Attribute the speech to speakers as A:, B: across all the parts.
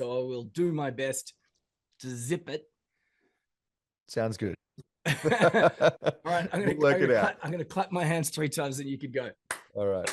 A: So I will do my best to zip it.
B: Sounds good.
A: All right,
B: We'll work it out.
A: I'm gonna clap my hands 3 times and you could go.
B: All right.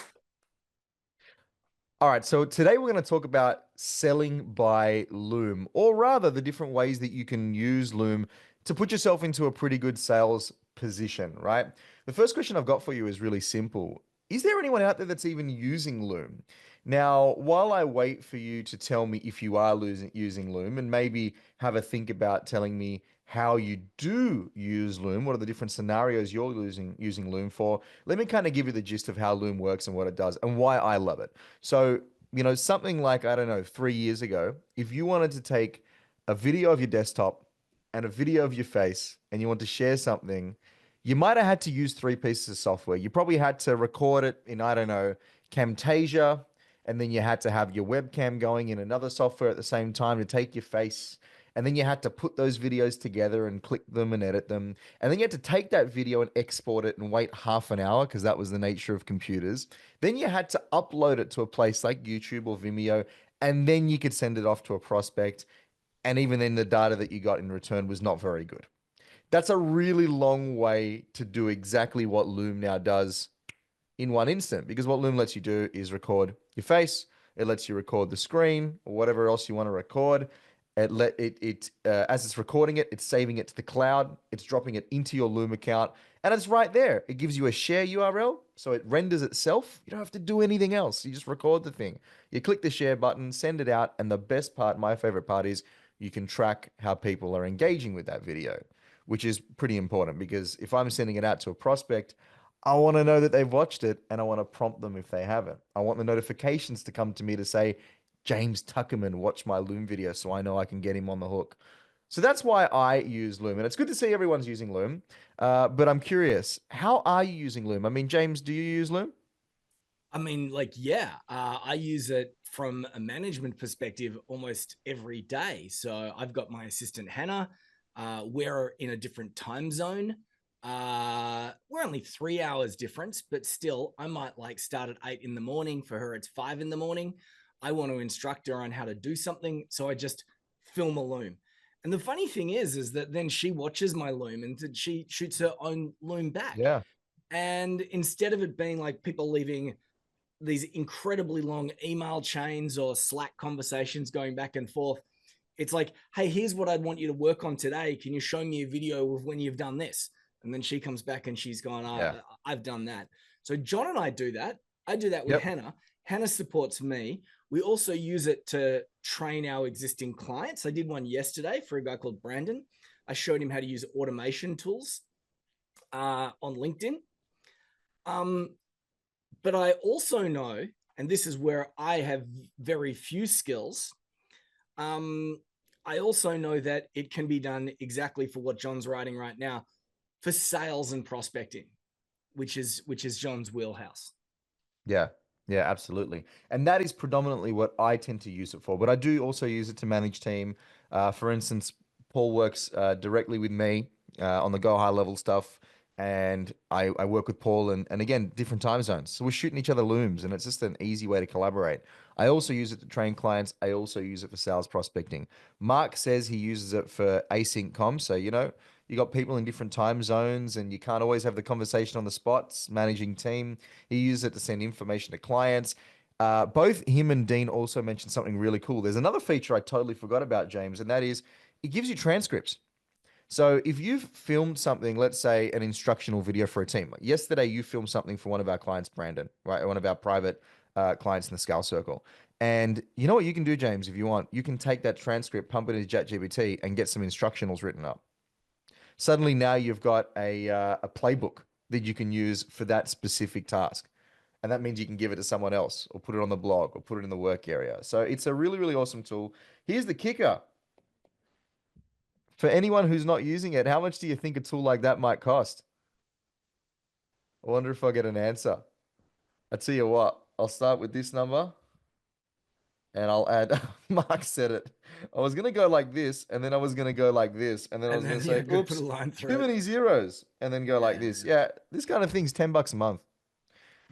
B: All right, so today we're going to talk about selling by Loom, or rather the different ways that you can use Loom to put yourself into a pretty good sales position, right? The first question I've got for you is really simple. Is there anyone out there that's even using Loom? Now, while I wait for you to tell me if you are using Loom and maybe have a think about telling me how you do use Loom, what are the different scenarios you're using Loom for, let me kind of give you the gist of how Loom works and what it does and why I love it. So, something like, I don't know, 3 years ago, if you wanted to take a video of your desktop and a video of your face and you want to share something, you might have had to use three pieces of software. You probably had to record it in, I don't know, Camtasia, and then you had to have your webcam going in another software at the same time to take your face. And then you had to put those videos together and click them and edit them. And then you had to take that video and export it and wait half an hour because that was the nature of computers. Then you had to upload it to a place like YouTube or Vimeo, and then you could send it off to a prospect. And even then, the data that you got in return was not very good. That's a really long way to do exactly what Loom now does in one instant, because what Loom lets you do is record your face. It lets you record the screen or whatever else you want to record. As it's recording it, it's saving it to the cloud. It's dropping it into your Loom account, and it's right there. It gives you a share URL, so it renders itself. You don't have to do anything else. You just record the thing. You click the share button, send it out, and the best part, my favorite part, is you can track how people are engaging with that video, which is pretty important because if I'm sending it out to a prospect, I want to know that they've watched it and I want to prompt them if they haven't. I want the notifications to come to me to say, James Tuckerman watched my Loom video so I know I can get him on the hook. So that's why I use Loom. And it's good to see everyone's using Loom. But I'm curious, how are you using Loom? I mean, James, do you use Loom?
A: I mean, like, yeah, I use it from a management perspective almost every day. So I've got my assistant Hannah. We're in a different time zone. We're only 3 hours difference, but still, I might like start at 8 in the morning. For her, it's 5 in the morning. I want to instruct her on how to do something, so I just film a Loom. And the funny thing is that then she watches my Loom and she shoots her own Loom back.
B: Yeah.
A: And instead of it being like people leaving these incredibly long email chains or Slack conversations going back and forth, it's like, hey, here's what I want you to work on today. Can you show me a video of when you've done this? And then she comes back and she's gone,
B: Yeah.
A: I've done that. So John and I do that. I do that with
B: Yep.
A: Hannah. Hannah supports me. We also use it to train our existing clients. I did one yesterday for a guy called Brandon. I showed him how to use automation tools on LinkedIn. But I also know, and this is where I have very few skills, I also know that it can be done exactly for what John's writing right now, for sales and prospecting, which is John's wheelhouse.
B: Yeah. Yeah, absolutely. And that is predominantly what I tend to use it for. But I do also use it to manage team. For instance, Paul works directly with me on the Go High level stuff. And I work with Paul and again, different time zones. So we're shooting each other looms and it's just an easy way to collaborate. I also use it to train clients. I also use it for sales prospecting. Mark says he uses it for async comms. So, you got people in different time zones and you can't always have the conversation on the spots, managing team. He uses it to send information to clients. Both him and Dean also mentioned something really cool. There's another feature I totally forgot about, James, and that is it gives you transcripts. So if you've filmed something, let's say an instructional video for a team. Like yesterday, you filmed something for one of our clients, Brandon, right? One of our private clients in the Scale Circle. And you know what you can do, James, if you want? You can take that transcript, pump it into ChatGPT, and get some instructionals written up. Suddenly now you've got a playbook that you can use for that specific task. And that means you can give it to someone else or put it on the blog or put it in the work area. So it's a really, really awesome tool. Here's the kicker. For anyone who's not using it, how much do you think a tool like that might cost? I wonder if I get an answer. I tell you what, I'll start with this number and I'll add, Mark said it. I was going to go like this and then I was going to go like this. And then I
A: And
B: was going
A: then
B: to
A: yeah,
B: say,
A: go put a
B: oops,
A: line through
B: too
A: it.
B: many zeros and then go like
A: Yeah.
B: this. Yeah, this kind of thing's $10 a month.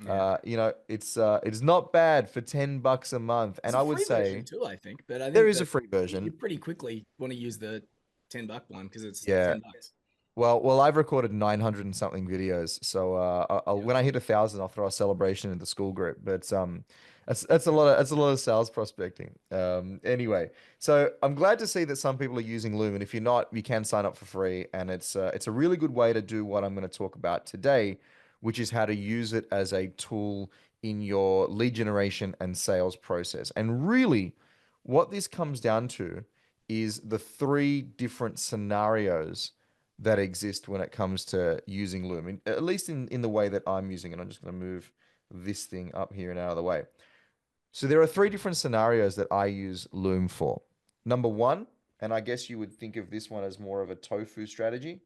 A: Yeah.
B: It's not bad for $10 a month.
A: There's
B: And
A: a
B: I would
A: free version
B: say
A: too, I think, but I
B: there
A: think
B: is a
A: that
B: free
A: you
B: version.
A: pretty quickly want to use the $10 one because it's
B: Yeah.
A: $10.
B: Well, I've recorded 900 and something videos. So
A: Yeah.
B: when I hit 1,000, I'll throw a celebration in the school group. But that's a lot of sales prospecting. Anyway, so I'm glad to see that some people are using Loom, and if you're not, you can sign up for free, and it's a really good way to do what I'm going to talk about today, which is how to use it as a tool in your lead generation and sales process. And really, what this comes down to is the three different scenarios that exist when it comes to using Loom, at least in the way that I'm using it. I'm just going to move this thing up here and out of the way. So there are three different scenarios that I use Loom for. Number one, and I guess you would think of this one as more of a ToFu strategy,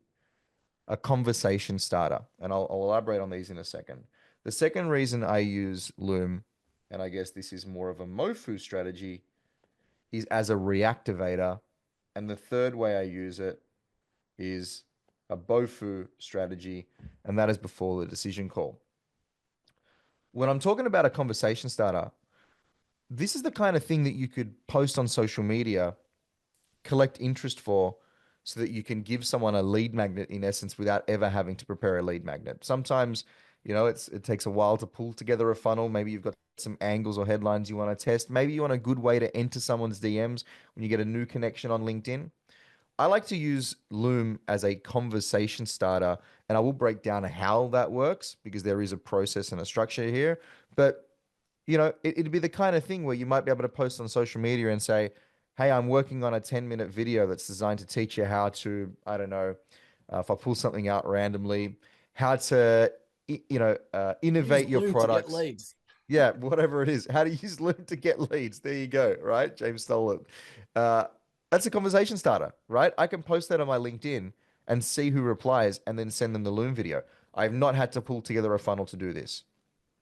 B: a conversation starter. And I'll elaborate on these in a second. The second reason I use Loom, and I guess this is more of a MoFu strategy, is as a reactivator. And the third way I use it is a BoFu strategy, and that is before the decision call. When I'm talking about a conversation starter, this is the kind of thing that you could post on social media, collect interest for, so that you can give someone a lead magnet in essence without ever having to prepare a lead magnet. Sometimes, it takes a while to pull together a funnel. Maybe you've got some angles or headlines you want to test. Maybe you want a good way to enter someone's DMs when you get a new connection on LinkedIn. I like to use Loom as a conversation starter, and I will break down how that works because there is a process and a structure here. But it'd be the kind of thing where you might be able to post on social media and say, "Hey, I'm working on a 10-minute video that's designed to teach you how to, I don't know, if I pull something out randomly, how to,
A: Use
B: innovate your
A: Loom to get
B: products."
A: leads.
B: Yeah, whatever it is. How to use Loom to get leads. There you go, right? James stole it. Uh, that's a conversation starter, right? I can post that on my LinkedIn and see who replies and then send them the Loom video. I've not had to pull together a funnel to do this.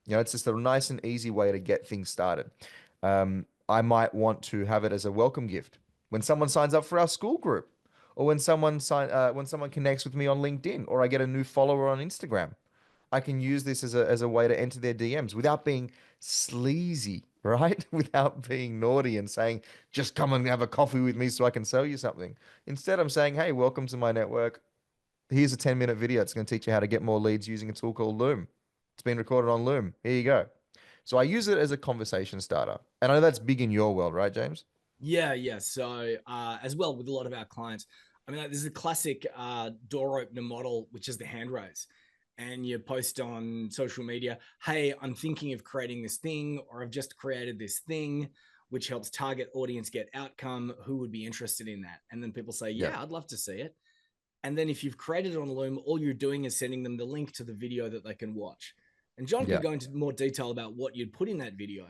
B: It's just a nice and easy way to get things started. I might want to have it as a welcome gift when someone signs up for our school group, or when someone connects with me on LinkedIn, or I get a new follower on Instagram. I can use this as a way to enter their DMs without being sleazy, right? Without being naughty and saying, just come and have a coffee with me so I can sell you something. Instead, I'm saying, hey, welcome to my network. Here's a 10-minute video. It's going to teach you how to get more leads using a tool called Loom. It's been recorded on Loom. Here you go. So I use it as a conversation starter. And I know that's big in your world, right, James?
A: Yeah, yeah. So as well with a lot of our clients, I mean, this is a classic door opener model, which is the hand raise. And you post on social media, hey, I'm thinking of creating this thing, or I've just created this thing, which helps target audience get outcome. Who would be interested in that? And then people say,
B: Yeah.
A: yeah, I'd love to see it. And then if you've created it on Loom, all you're doing is sending them the link to the video that they can watch. And John
B: Yeah.
A: could go into more detail about what you'd put in that video.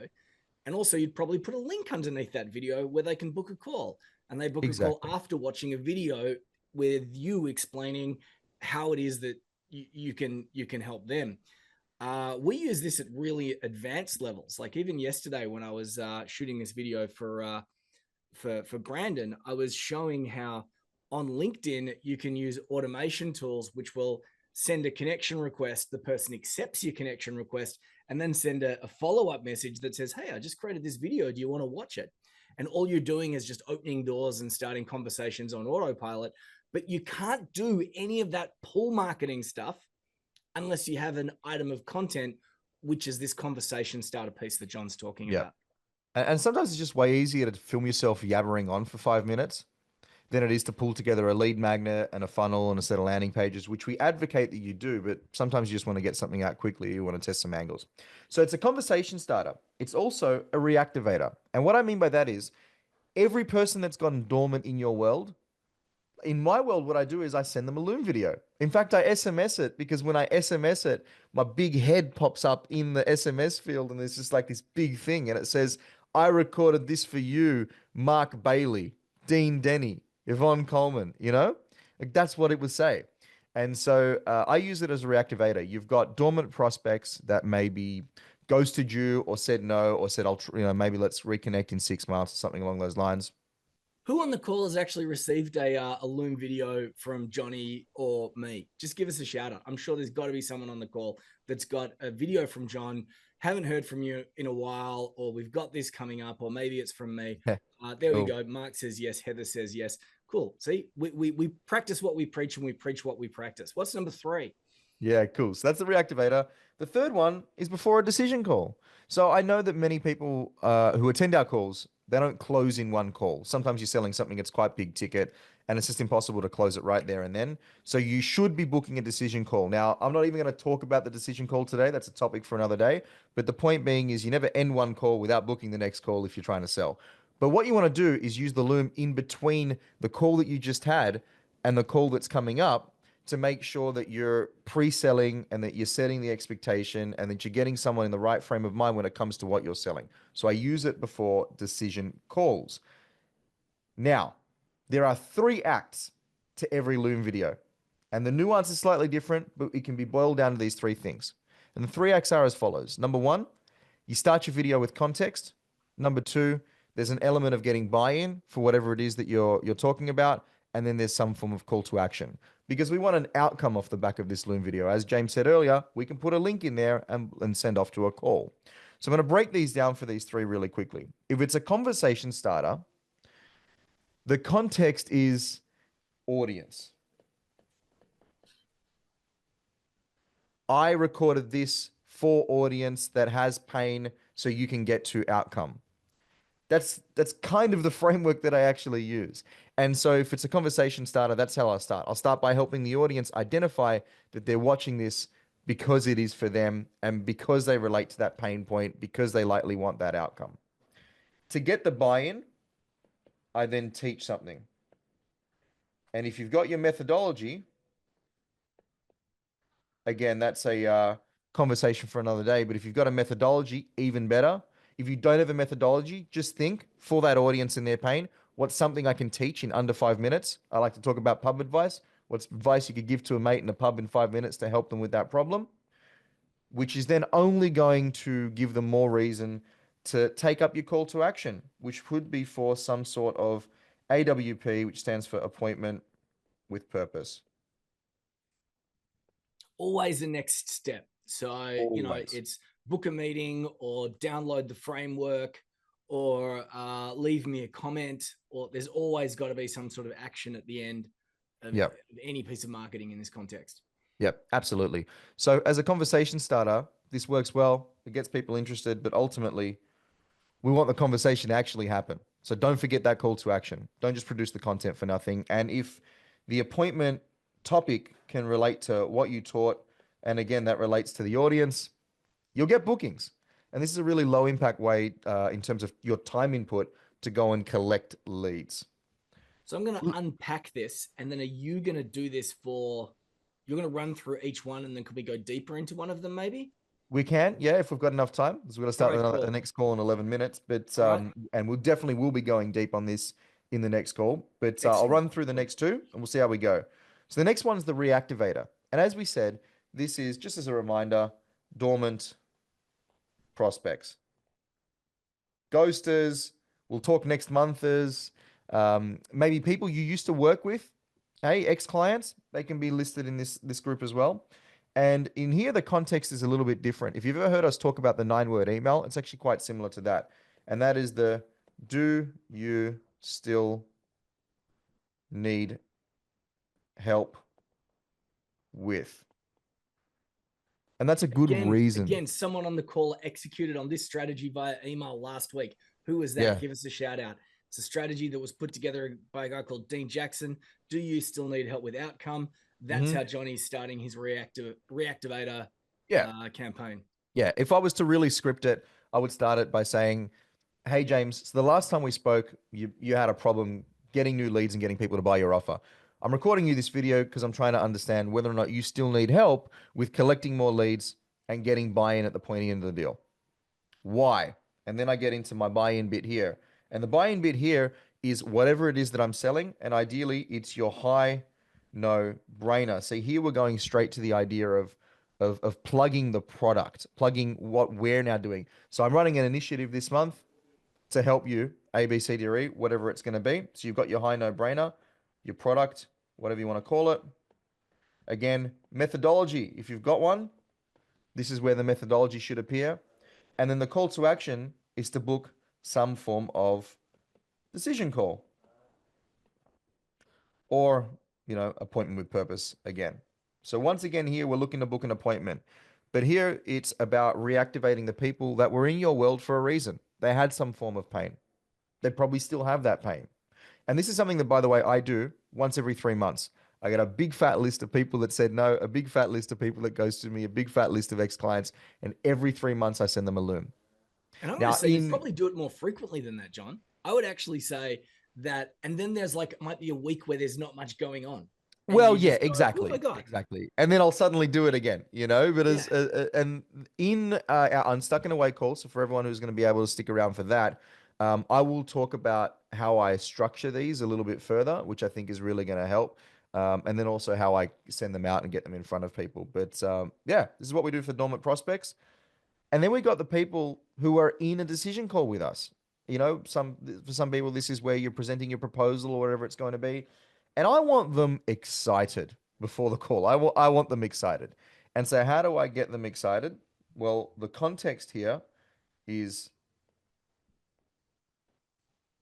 A: And also, you'd probably put a link underneath that video where they can book a call. And they book a call
B: Exactly.
A: after watching a video with you explaining how it is that you can help them. We use this at really advanced levels. Like even yesterday when I was shooting this video for Brandon, I was showing how on LinkedIn you can use automation tools which will send a connection request. The person accepts your connection request and then send a follow-up message that says, hey, I just created this video. Do you want to watch it? And all you're doing is just opening doors and starting conversations on autopilot. But you can't do any of that pull marketing stuff unless you have an item of content, which is this conversation starter piece that John's talking
B: Yeah.
A: about.
B: And sometimes it's just way easier to film yourself yabbering on for 5 minutes than it is to pull together a lead magnet and a funnel and a set of landing pages, which we advocate that you do, but sometimes you just want to get something out quickly. You want to test some angles. So it's a conversation starter. It's also a reactivator. And what I mean by that is every person that's gone dormant in your world, in my world, what I do is I send them a Loom video. In fact, I SMS it because when I SMS it, my big head pops up in the SMS field and there's just like this big thing and it says, I recorded this for you, Mark Bailey, Dean Denny, Yvonne Coleman, Like that's what it would say. And so I use it as a reactivator. You've got dormant prospects that maybe ghosted you or said no or said, maybe let's reconnect in 6 months or something along those lines.
A: Who on the call has actually received a Loom video from Johnny or me? Just give us a shout out. I'm sure there's got to be someone on the call that's got a video from John. Haven't heard from you in a while, or we've got this coming up, or maybe it's from me. There we
B: Cool.
A: go. Mark says yes. Heather says yes. Cool. See, we practice what we preach and we preach what we practice. What's number 3?
B: Yeah, cool. So that's the reactivator. The third one is before a decision call. So I know that many people who attend our calls, they don't close in one call. Sometimes you're selling something that's quite big ticket and it's just impossible to close it right there and then. So you should be booking a decision call. Now, I'm not even going to talk about the decision call today. That's a topic for another day. But the point being is you never end one call without booking the next call if you're trying to sell. But what you want to do is use the Loom in between the call that you just had and the call that's coming up to make sure that you're pre-selling and that you're setting the expectation and that you're getting someone in the right frame of mind when it comes to what you're selling. So I use it before decision calls. Now, there are 3 acts to every Loom video. And the nuance is slightly different, but it can be boiled down to these 3 things. And the 3 acts are as follows. Number 1, you start your video with context. Number 2, there's an element of getting buy-in for whatever it is that you're talking about. And then there's some form of call to action. Because we want an outcome off the back of this Loom video. As James said earlier, we can put a link in there and send off to a call. So I'm going to break these down for these 3 really quickly. If it's a conversation starter, the context is audience. I recorded this for audience that has pain so you can get to outcome. That's kind of the framework that I actually use. And so if it's a conversation starter, that's how I'll start. I'll start by helping the audience identify that they're watching this because it is for them and because they relate to that pain point, because they likely want that outcome. To get the buy-in, I then teach something. And if you've got your methodology, again, that's a conversation for another day. But if you've got a methodology, even better. If you don't have a methodology, just think for that audience and their pain, what's something I can teach in under 5 minutes? I like to talk about pub advice. What's advice you could give to a mate in a pub in 5 minutes to help them with that problem? Which is then only going to give them more reason to take up your call to action, which would be for some sort of AWP, which stands for appointment with purpose.
A: Always the next step. So,
B: Always.
A: it's book a meeting or download the framework or leave me a comment, or there's always got to be some sort of action at the end of
B: Yep.
A: any piece of marketing in this context.
B: Yep, absolutely. So as a conversation starter, this works well. It gets people interested, but ultimately we want the conversation to actually happen. So don't forget that call to action. Don't just produce the content for nothing. And if the appointment topic can relate to what you taught, and again, that relates to the audience, you'll get bookings. And this is a really low impact way in terms of your time input to go and collect leads.
A: So I'm going to unpack this, and then are you going to do this you're going to run through each one, and then could we go deeper into one of them maybe?
B: We can, yeah, if we've got enough time. So we're going to start
A: All right,
B: the
A: cool.
B: next call in 11 minutes. But
A: All right.
B: and we'll definitely will be going deep on this in the next call. But I'll
A: Excellent.
B: run through the next 2 and we'll see how we go. So the next one's the reactivator. And as we said, this is just as a reminder, dormant prospects. Ghosters, we'll talk next monthers, maybe people you used to work with, hey, ex-clients, they can be listed in this group as well. And in here, the context is a little bit different. If you've ever heard us talk about the 9-word email, it's actually quite similar to that. And that is the, do you still need help with? And that's a good reason.
A: Again, someone on the call executed on this strategy via email last week. Who was that?
B: Yeah.
A: Give us a shout out. It's a strategy that was put together by a guy called Dean Jackson. Do you still need help with outcome? That's how Johnny's starting his Reactivator campaign.
B: Yeah. If I was to really script it, I would start it by saying, hey, James, so the last time we spoke, you had a problem getting new leads and getting people to buy your offer. I'm recording you this video because I'm trying to understand whether or not you still need help with collecting more leads and getting buy-in at the pointy end of the deal. Why? And then I get into my buy-in bit here. And the buy-in bit here is whatever it is that I'm selling. And ideally, it's your high no-brainer. See, here we're going straight to the idea of plugging the product, plugging what we're now doing. So I'm running an initiative this month to help you A, B, C, D, or E, whatever it's going to be. So you've got your high no-brainer, your product, whatever you want to call it. Again, methodology. If you've got one, this is where the methodology should appear. And then the call to action is to book some form of decision call or, appointment with purpose again. So once again, here we're looking to book an appointment. But here it's about reactivating the people that were in your world for a reason. They had some form of pain. They probably still have that pain. And this is something that, by the way, I do once every 3 months. I get a big fat list of people that said no, a big fat list of people that goes to me, a big fat list of ex-clients, and every 3 months I send them a Loom.
A: And I'm going to
B: Now,
A: say you probably do it more frequently than that, John. I would actually say that, and then there's like, might be a week where there's not much going on. And
B: well,
A: you
B: yeah,
A: just go, oh my
B: exactly,
A: God.
B: exactly, and then I'll suddenly do it again, But
A: Yeah.
B: and in our Unstuck in a Way call, so for everyone who's going to be able to stick around for that, I will talk about how I structure these a little bit further, which I think is really going to help, and then also how I send them out and get them in front of people. But yeah, this is what we do for dormant prospects. And then we got the people who are in a decision call with us. For some people, this is where you're presenting your proposal or whatever it's going to be. And I want them excited before the call. I want them excited. And so, how do I get them excited? Well, the context here is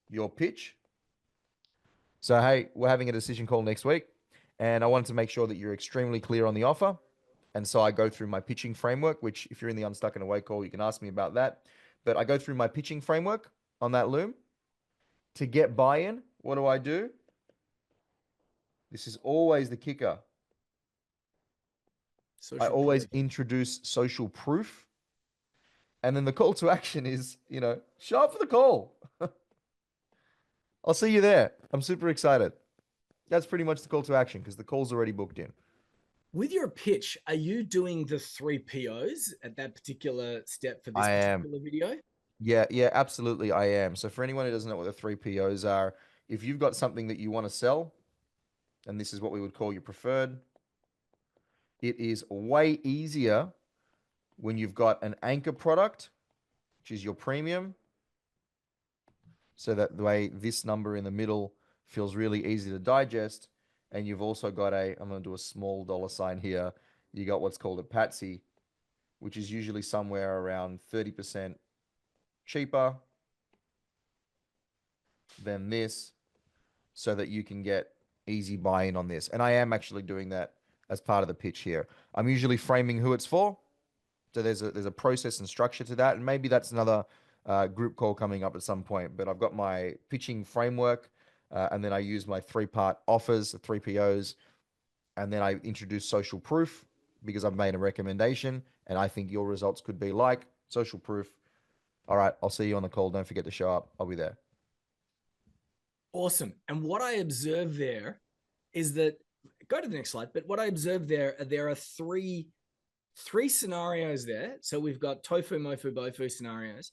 B: your pitch. So, hey, we're having a decision call next week. And I wanted to make sure that you're extremely clear on the offer. And so I go through my pitching framework, which if you're in the Unstuck and Away call, you can ask me about that. But I go through my pitching framework on that Loom. To get buy-in, what do? This is always the kicker. I
A: Social
B: always
A: proof.
B: introduce social proof. And then the call to action is, show up for the call. I'll see you there. I'm super excited. That's pretty much the call to action because the call's already booked in.
A: With your pitch, are you doing the 3 POs at that particular step for this
B: I am.
A: particular video?
B: Yeah, absolutely. I am. So for anyone who doesn't know what the 3 POs are, if you've got something that you want to sell, and this is what we would call your preferred, it is way easier when you've got an anchor product, which is your premium, so that the way this number in the middle feels really easy to digest. And you've also got I'm going to do a small dollar sign here. You got what's called a patsy, which is usually somewhere around 30% cheaper than this, so that you can get easy buy-in on this. And I am actually doing that as part of the pitch here. I'm usually framing who it's for. So there's a process and structure to that, and maybe that's another group call coming up at some point. But I've got my pitching framework, and then I use my 3-part offers, the 3 POs, and then I introduce social proof because I've made a recommendation, and I think your results could be like social proof. All right, I'll see you on the call. Don't forget to show up. I'll be there.
A: Awesome. And what I observe there is that, go to the next slide, but what I observe there are three scenarios there. So we've got ToFu, MoFu, BoFu scenarios,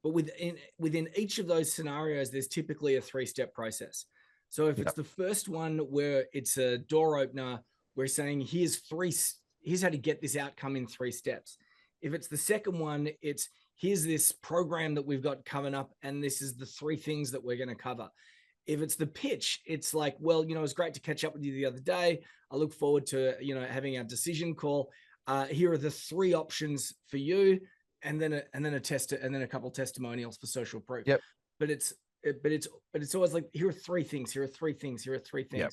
A: but within each of those scenarios, there's typically a 3-step process. So if it's the first one where it's a door opener, we're saying here's how to get this outcome in 3 steps. If it's the second one, it's here's this program that we've got coming up, and this is the 3 things that we're going to cover. If it's the pitch, it's like, well, it was great to catch up with you the other day. I look forward to, having our decision call. Here are the 3 options for you, and then a couple testimonials for social proof.
B: Yep.
A: But it's always like, here are 3 things. Here are 3 things. Here are 3 things.
B: Yep.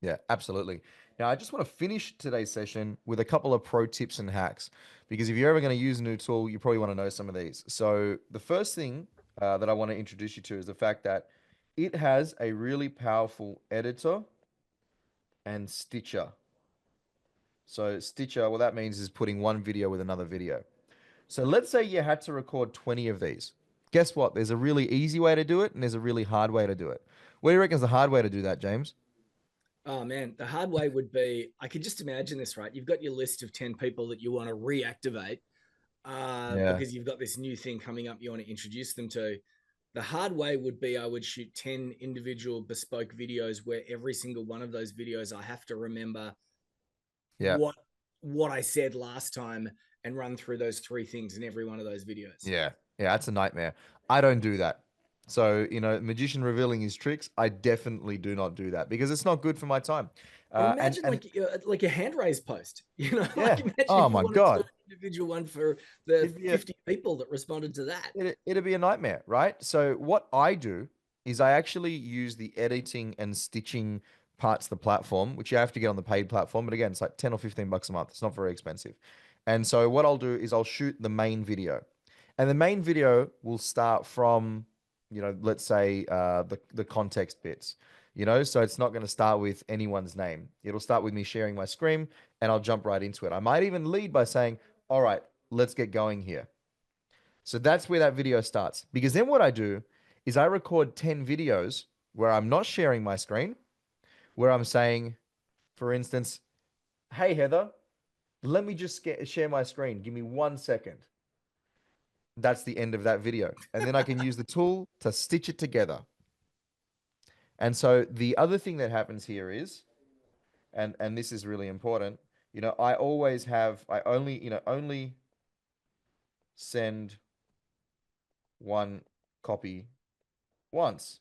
B: Yeah, absolutely. Now, I just want to finish today's session with a couple of pro tips and hacks, because if you're ever going to use a new tool, you probably want to know some of these. So the first thing that I want to introduce you to is the fact that it has a really powerful editor and stitcher. So stitcher, what that means is putting one video with another video. So let's say you had to record 20 of these. Guess what? There's a really easy way to do it, and there's a really hard way to do it. What do you reckon is the hard way to do that, James?
A: Oh man, the hard way would be, I could just imagine this, right? You've got your list of 10 people that you want to reactivate
B: Yeah.
A: because you've got this new thing coming up you want to introduce them to. The hard way would be, I would shoot 10 individual bespoke videos where every single one of those videos I have to remember
B: Yeah.
A: what I said last time and run through those 3 things in every one of those videos.
B: Yeah. Yeah. That's a nightmare. I don't do that. So, magician revealing his tricks, I definitely do not do that because it's not good for my time.
A: Or
B: And
A: imagine
B: and
A: like a hand raise post, like
B: yeah,
A: imagine
B: oh
A: if you
B: my
A: wanted to do
B: God,
A: an individual one for the
B: it'd be a
A: 50 people that responded to that.
B: it'd be a nightmare, right? So what I do is I actually use the editing and stitching parts of the platform, which you have to get on the paid platform. But again, it's like 10 or $15 a month. It's not very expensive. And so what I'll do is I'll shoot the main video. And the main video will start from, let's say the context bits. So it's not going to start with anyone's name. It'll start with me sharing my screen and I'll jump right into it. I might even lead by saying, all right, let's get going here. So that's where that video starts. Because then what I do is I record 10 videos where I'm not sharing my screen, where I'm saying, for instance, hey, Heather, let me just share my screen. Give me 1 second. That's the end of that video. And then I can use the tool to stitch it together. And so the other thing that happens here is, and this is really important, I only send one copy once.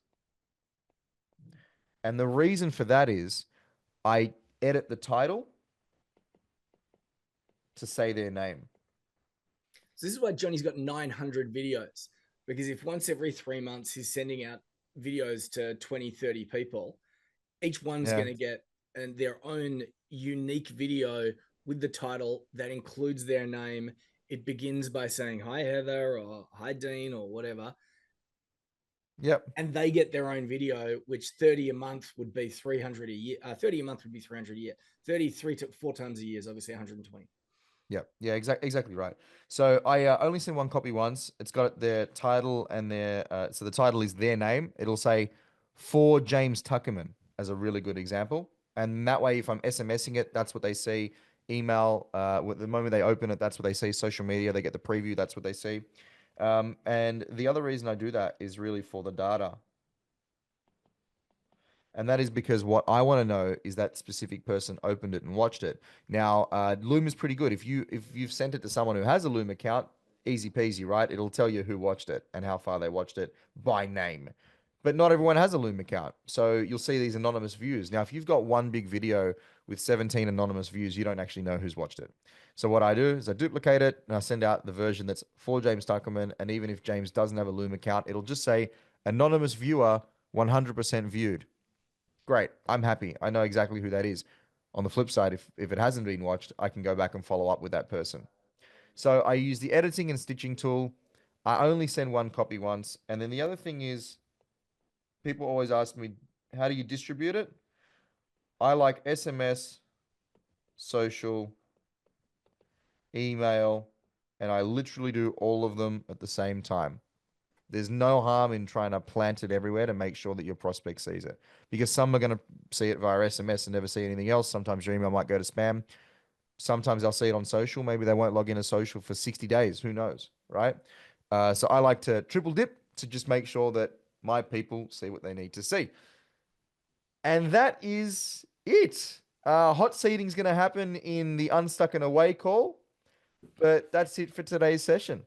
B: And the reason for that is I edit the title to say their name.
A: So this is why Johnny's got 900 videos, because if once every 3 months he's sending out videos to 20, 30 people, each one's
B: Yeah.
A: going to get their own unique video with the title that includes their name. It begins by saying, hi, Heather, or hi, Dean, or whatever.
B: Yep.
A: And they get their own video, which 30 a month would be 300 a year. 30 a month would be 300 a year. 33 to 4 times a year is obviously 120.
B: Yeah, yeah, exactly right. So I only send one copy once. It's got their title and so the title is their name. It'll say for James Tuckerman as a really good example. And that way, if I'm SMSing it, that's what they see. Email, the moment they open it, that's what they see. Social media, they get the preview, that's what they see. And the other reason I do that is really for the data. And that is because what I want to know is that specific person opened it and watched it. Now, Loom is pretty good. If you've sent it to someone who has a Loom account, easy peasy, right? It'll tell you who watched it and how far they watched it by name. But not everyone has a Loom account. So you'll see these anonymous views. Now, if you've got one big video with 17 anonymous views, you don't actually know who's watched it. So what I do is I duplicate it and I send out the version that's for James Tuckerman. And even if James doesn't have a Loom account, it'll just say anonymous viewer 100% viewed. Great. I'm happy. I know exactly who that is. On the flip side, if it hasn't been watched, I can go back and follow up with that person. So I use the editing and stitching tool. I only send one copy once. And then the other thing is, people always ask me, how do you distribute it? I like SMS, social, email, and I literally do all of them at the same time. There's no harm in trying to plant it everywhere to make sure that your prospect sees it. Because some are going to see it via SMS and never see anything else. Sometimes your email might go to spam. Sometimes they'll see it on social. Maybe they won't log in as social for 60 days. Who knows, right? So I like to triple dip to just make sure that my people see what they need to see. And that is it. Hot seating is going to happen in the Unstuck and Away call. But that's it for today's session.